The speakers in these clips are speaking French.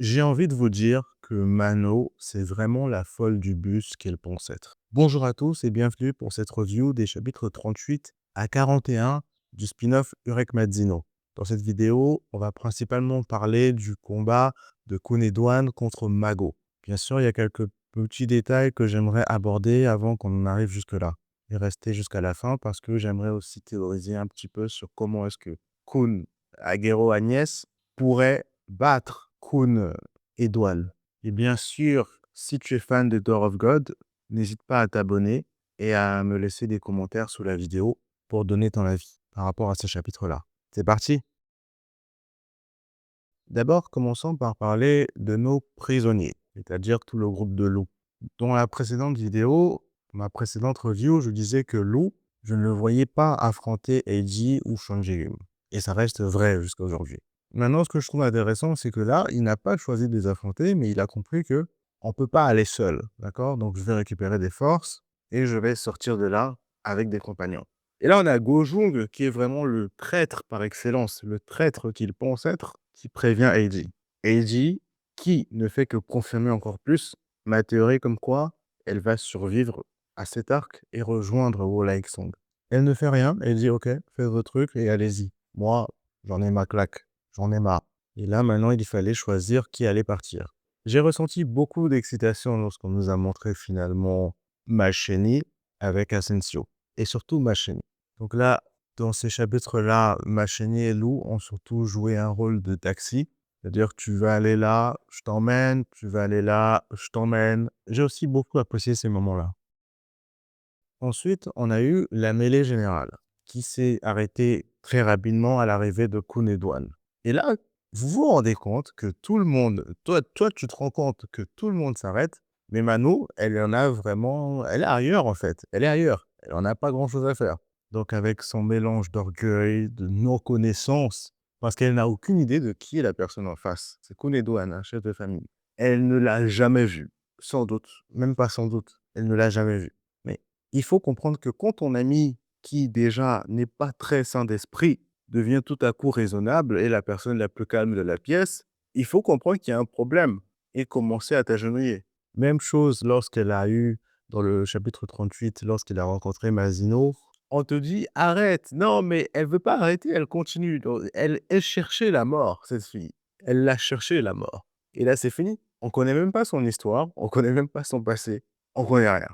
J'ai envie de vous dire que Mano, c'est vraiment la folle du bus qu'elle pense être. Bonjour à tous et bienvenue pour cette review des chapitres 38 à 41 du spin-off Urek Mazzino. Dans cette vidéo, on va principalement parler du combat de Kune contre Mago. Bien sûr, il y a quelques petits détails que j'aimerais aborder avant qu'on en arrive jusque-là. Et rester jusqu'à la fin parce que j'aimerais aussi théoriser un petit peu sur comment est-ce que Kun Agero Agnès pourrait battre Kun et Doual. Et bien sûr, si tu es fan de Door of God, n'hésite pas à t'abonner et à me laisser des commentaires sous la vidéo pour donner ton avis par rapport à ce chapitre-là. C'est parti! D'abord, commençons par parler de nos prisonniers, c'est-à-dire tout le groupe de Lou. Dans la précédente vidéo, ma précédente review, je disais que Lou, je ne le voyais pas affronter Eiji ou Shanjirim. Et ça reste vrai jusqu'à aujourd'hui. Maintenant, ce que je trouve intéressant, c'est que là, il n'a pas choisi de les affronter, mais il a compris que on ne peut pas aller seul, d'accord? Donc, je vais récupérer des forces et je vais sortir de là avec des compagnons. Et là, on a Gojung, qui est vraiment le traître par excellence, le traître qu'il pense être, qui prévient Eiji. Eiji, qui ne fait que confirmer encore plus ma théorie comme quoi elle va survivre à cet arc et rejoindre Wolai Song. Elle ne fait rien, elle dit ok, faites vos trucs et allez-y. Moi, j'en ai ma claque, j'en ai marre. Et là, maintenant, il fallait choisir qui allait partir. J'ai ressenti beaucoup d'excitation lorsqu'on nous a montré finalement Macheni avec Asensio. Et surtout Macheni. Donc là, dans ces chapitres-là, Macheni et Lou ont surtout joué un rôle de taxi. C'est-à-dire que tu vas aller là, je t'emmène, tu vas aller là, je t'emmène. J'ai aussi beaucoup apprécié ces moments-là. Ensuite, on a eu la mêlée générale, qui s'est arrêtée très rapidement à l'arrivée de Kun et Douane. Et là, vous vous rendez compte que tout le monde, toi, tu te rends compte que tout le monde s'arrête, mais Mano, elle en a vraiment, elle est ailleurs en fait, elle est ailleurs, elle en a pas grand-chose à faire. Donc avec son mélange d'orgueil, de non-connaissance, parce qu'elle n'a aucune idée de qui est la personne en face. C'est Kun et Douane, un chef de famille. Elle ne l'a jamais vu, sans doute, même pas sans doute, elle ne l'a jamais vu. Mais il faut comprendre que quand ton ami, qui déjà n'est pas très sain d'esprit, devient tout à coup raisonnable et la personne la plus calme de la pièce, il faut comprendre qu'il y a un problème et commencer à t'agenouiller. Même chose lorsqu'elle a eu, dans le chapitre 38, lorsqu'elle a rencontré Masino, on te dit arrête. Non, mais elle veut pas arrêter, elle continue. Donc, elle cherchait la mort, cette fille. Elle l'a cherché, la mort. Et là, c'est fini. On connaît même pas son histoire, on connaît même pas son passé, on connaît rien.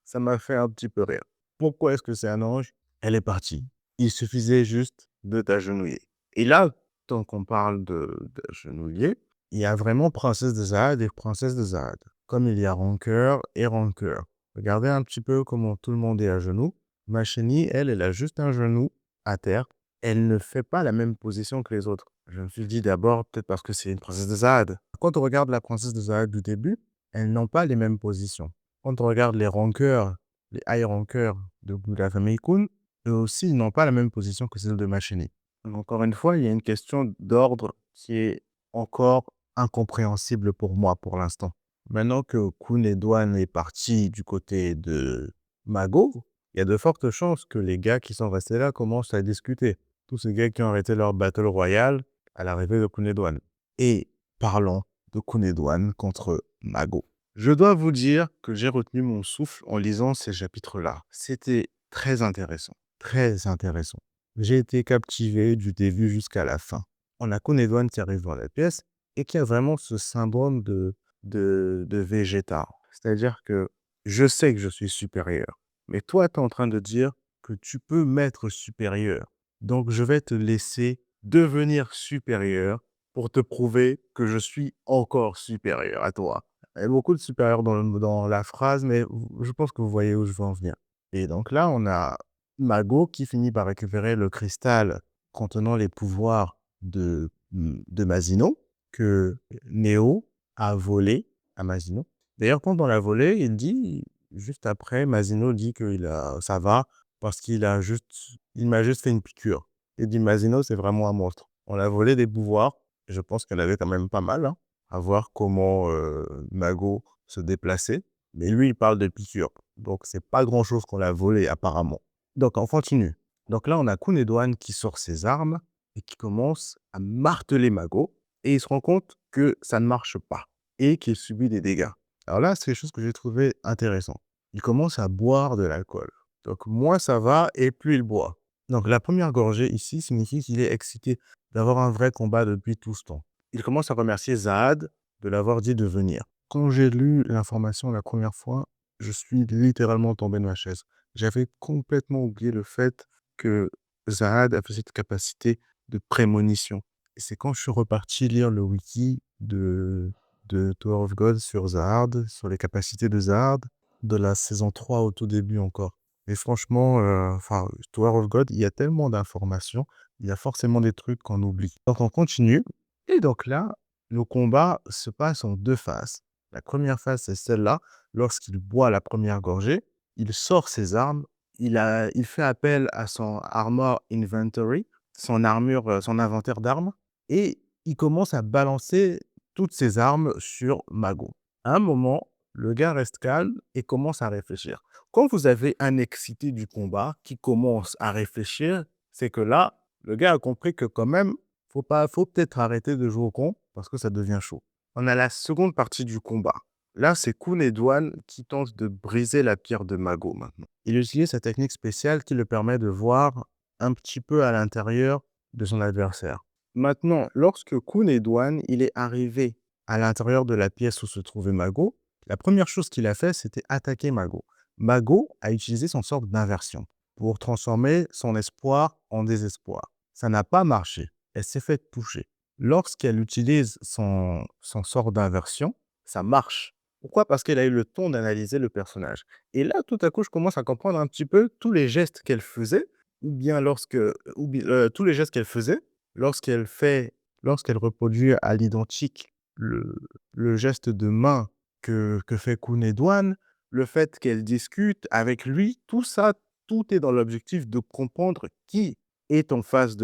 Ça m'a fait un petit peu rire. Pourquoi est-ce que c'est un ange? Elle est partie. Il suffisait juste de t'agenouiller. Et là, tant qu'on parle d'agenouiller, il y a vraiment princesse de Zahad et princesse de Zahad. Comme il y a rancœur et rancœur. Regardez un petit peu comment tout le monde est à genoux. Ma chérie, elle a juste un genou à terre. Elle ne fait pas la même position que les autres. Je me suis dit d'abord, peut-être parce que c'est une princesse de Zahad. Quand on regarde la princesse de Zahad du début, elles n'ont pas les mêmes positions. Quand on regarde les rancœurs, les high rancœurs de la famille Kun, eux aussi, ils n'ont pas la même position que celle de Machini. Donc, encore une fois, il y a une question d'ordre qui est encore incompréhensible pour moi pour l'instant. Maintenant que Kun et Douane est parti du côté de Mago, il y a de fortes chances que les gars qui sont restés là commencent à discuter. Tous ces gars qui ont arrêté leur battle royale à l'arrivée de Kun et Douane. Et parlons de Kun et Douane contre Mago. Je dois vous dire que j'ai retenu mon souffle en lisant ces chapitres-là. C'était très intéressant, très intéressant. J'ai été captivé du début jusqu'à la fin. On a Kunedouane qui arrive dans la pièce et qui a vraiment ce syndrome de Vegeta. C'est-à-dire que je sais que je suis supérieur, mais toi, tu es en train de dire que tu peux m'être supérieur. Donc, je vais te laisser devenir supérieur pour te prouver que je suis encore supérieur à toi. Il y a beaucoup de supérieur dans la phrase, mais je pense que vous voyez où je veux en venir. Et donc là, on a Mago qui finit par récupérer le cristal contenant les pouvoirs de Masino, que Neo a volé à Masino. D'ailleurs, quand on l'a volé, il dit, juste après, Masino dit que ça va parce il m'a juste fait une piqûre. Il dit, Masino, c'est vraiment un monstre. On a volé des pouvoirs, et je pense qu'elle avait quand même pas mal, hein, à voir comment Mago se déplaçait. Mais lui, il parle de piqûres. Donc, c'est pas grand-chose qu'on l'a volé, apparemment. Donc, on continue. Donc là, on a Kunedouane qui sort ses armes et qui commence à marteler Mago. Et il se rend compte que ça ne marche pas et qu'il subit des dégâts. Alors là, c'est quelque chose que j'ai trouvé intéressant. Il commence à boire de l'alcool. Donc moins ça va et plus il boit. Donc la première gorgée ici signifie qu'il est excité d'avoir un vrai combat depuis tout ce temps. Il commence à remercier Zahad de l'avoir dit de venir. Quand j'ai lu l'information la première fois, je suis littéralement tombé de ma chaise. J'avais complètement oublié le fait que Zahad avait cette capacité de prémonition. Et c'est quand je suis reparti lire le wiki de Tower of God sur Zahad, sur les capacités de Zahad, de la saison 3 au tout début encore. Et franchement, Tower of God, il y a tellement d'informations, il y a forcément des trucs qu'on oublie. Donc on continue. Et donc là, le combat se passe en deux phases. La première phase, c'est celle-là. Lorsqu'il boit la première gorgée, il sort ses armes, il fait appel à son armor inventory, son armure, son inventaire d'armes, et il commence à balancer toutes ses armes sur Mago. À un moment, le gars reste calme et commence à réfléchir. Quand vous avez un excité du combat qui commence à réfléchir, c'est que là, le gars a compris que quand même, faut peut-être arrêter de jouer au con parce que ça devient chaud. On a la seconde partie du combat. Là, c'est Khun et Douane qui tentent de briser la pierre de Mago maintenant. Il utilise sa technique spéciale qui le permet de voir un petit peu à l'intérieur de son adversaire. Maintenant, lorsque Khun et Douane, il est arrivé à l'intérieur de la pièce où se trouvait Mago, la première chose qu'il a fait, c'était attaquer Mago. Mago a utilisé son sort d'inversion pour transformer son espoir en désespoir. Ça n'a pas marché. Elle s'est fait toucher. Lorsqu'elle utilise son sort d'inversion, ça marche. Pourquoi? Parce qu'elle a eu le temps d'analyser le personnage. Et là, tout à coup, je commence à comprendre un petit peu tous les gestes qu'elle faisait, ou bien tous les gestes qu'elle faisait lorsqu'elle reproduit à l'identique le geste de main que fait Khun et Douane, le fait qu'elle discute avec lui, tout ça, tout est dans l'objectif de comprendre qui est en face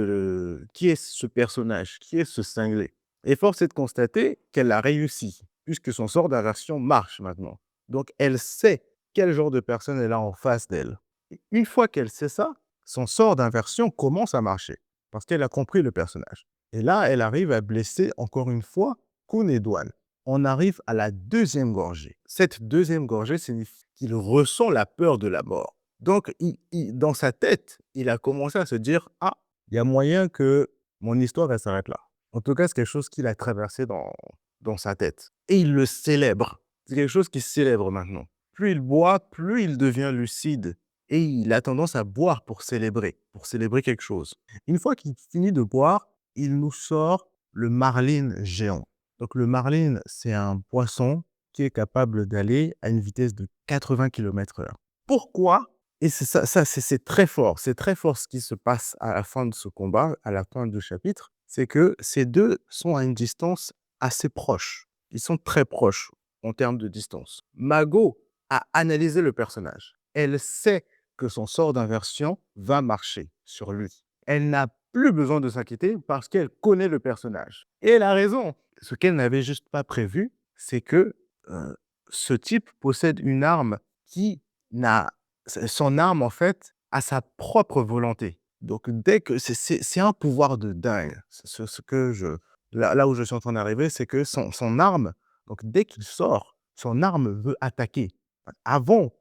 qui est ce personnage, qui est ce cinglé. Et force est de constater qu'elle a réussi, puisque son sort d'inversion marche maintenant. Donc, elle sait quel genre de personne elle a en face d'elle. Et une fois qu'elle sait ça, son sort d'inversion commence à marcher, parce qu'elle a compris le personnage. Et là, elle arrive à blesser encore une fois Khun et Douane. On arrive à la deuxième gorgée. Cette deuxième gorgée signifie qu'il ressent la peur de la mort. Donc, dans sa tête, il a commencé à se dire « Ah, il y a moyen que mon histoire, elle s'arrête là. » En tout cas, c'est quelque chose qu'il a traversé dans sa tête. Et il le célèbre. C'est quelque chose qui célèbre maintenant. Plus il boit, plus il devient lucide. Et il a tendance à boire pour célébrer quelque chose. Une fois qu'il finit de boire, il nous sort le marlin géant. Donc le marlin, c'est un poisson qui est capable d'aller à une vitesse de 80 km/h. Pourquoi? Et c'est c'est très fort. C'est très fort ce qui se passe à la fin de ce combat, à la fin du chapitre. C'est que ces deux sont à une distance assez proche. Ils sont très proches en termes de distance. Mago a analysé le personnage. Elle sait que son sort d'inversion va marcher sur lui. Elle n'a plus besoin de s'inquiéter parce qu'elle connaît le personnage. Et elle a raison. Ce qu'elle n'avait juste pas prévu, c'est que ce type possède une arme qui n'a... Son arme, en fait, a sa propre volonté. Donc, dès que c'est un pouvoir de dingue. Ce que là où je suis en train d'arriver, c'est que son arme, donc dès qu'il sort, son arme veut attaquer. Avant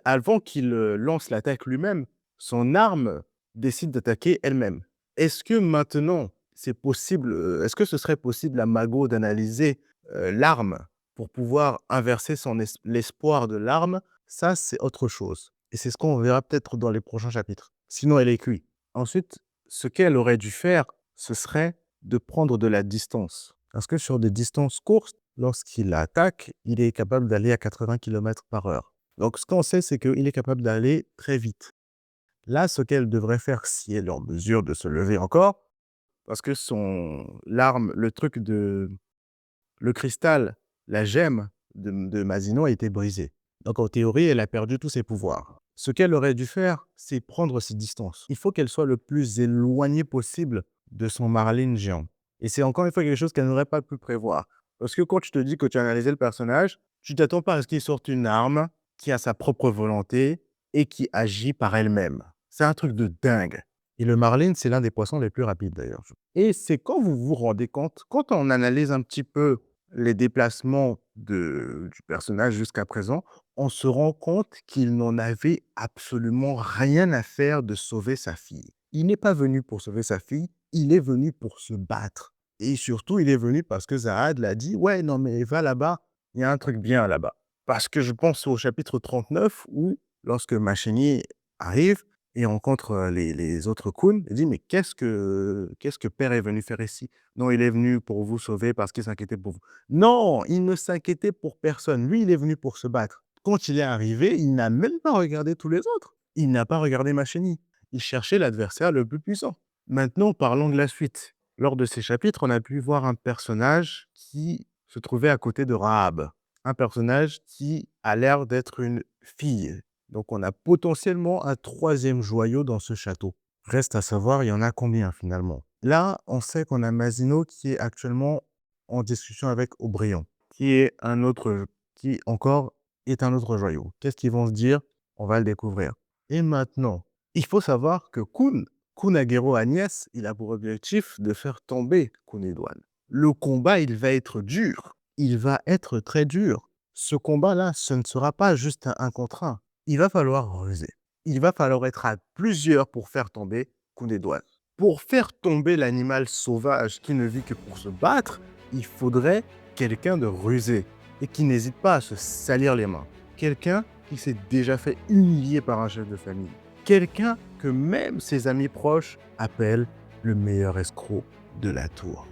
avant qu'il lance l'attaque lui-même, son arme décide d'attaquer elle-même. Est-ce que maintenant, c'est possible, est-ce que ce serait possible à Mago d'analyser l'arme pour pouvoir inverser l'espoir de l'arme? Ça, c'est autre chose. Et c'est ce qu'on verra peut-être dans les prochains chapitres. Sinon, elle est cuite. Ensuite, ce qu'elle aurait dû faire, ce serait de prendre de la distance. Parce que sur des distances courtes, lorsqu'il attaque, il est capable d'aller à 80 km/h. Donc, ce qu'on sait, c'est qu'il est capable d'aller très vite. Là, ce qu'elle devrait faire, si elle est en mesure de se lever encore, parce que l'arme, le cristal, la gemme de Masino a été brisée. Donc, en théorie, elle a perdu tous ses pouvoirs. Ce qu'elle aurait dû faire, c'est prendre ses distances. Il faut qu'elle soit le plus éloignée possible de son Marlin géant. Et c'est encore une fois quelque chose qu'elle n'aurait pas pu prévoir. Parce que quand tu te dis que tu as analysé le personnage, tu t'attends pas à ce qu'il sorte une arme qui a sa propre volonté et qui agit par elle-même. C'est un truc de dingue. Et le marlin, c'est l'un des poissons les plus rapides d'ailleurs. Et c'est quand vous vous rendez compte, quand on analyse un petit peu les déplacements du personnage jusqu'à présent, on se rend compte qu'il n'en avait absolument rien à faire de sauver sa fille. Il n'est pas venu pour sauver sa fille, il est venu pour se battre. Et surtout, il est venu parce que Zahad l'a dit, ouais, non, mais va là-bas, il y a un truc bien là-bas. Parce que je pense au chapitre 39 où, lorsque Machini arrive et rencontre les autres Khûn, il dit, mais qu'est-ce que Père est venu faire ici? Non, il est venu pour vous sauver parce qu'il s'inquiétait pour vous. Non, il ne s'inquiétait pour personne. Lui, il est venu pour se battre. Quand il est arrivé, il n'a même pas regardé tous les autres. Il n'a pas regardé Machini. Il cherchait l'adversaire le plus puissant. Maintenant, parlons de la suite. Lors de ces chapitres, on a pu voir un personnage qui se trouvait à côté de Rahab. Un personnage qui a l'air d'être une fille. Donc, on a potentiellement un troisième joyau dans ce château. Reste à savoir, il y en a combien finalement. Là, on sait qu'on a Masino qui est actuellement en discussion avec Aubryon, qui encore est un autre joyau. Qu'est-ce qu'ils vont se dire? On va le découvrir. Et maintenant, il faut savoir que Kunagero Agnès, il a pour objectif de faire tomber Kunedouane. Le combat, il va être dur. Il va être très dur. Ce combat-là, ce ne sera pas juste un contre un. Il va falloir ruser. Il va falloir être à plusieurs pour faire tomber Kunedouane. Pour faire tomber l'animal sauvage qui ne vit que pour se battre, il faudrait quelqu'un de rusé et qui n'hésite pas à se salir les mains. Quelqu'un qui s'est déjà fait humilier par un chef de famille. Quelqu'un que même ses amis proches appellent le meilleur escroc de la tour.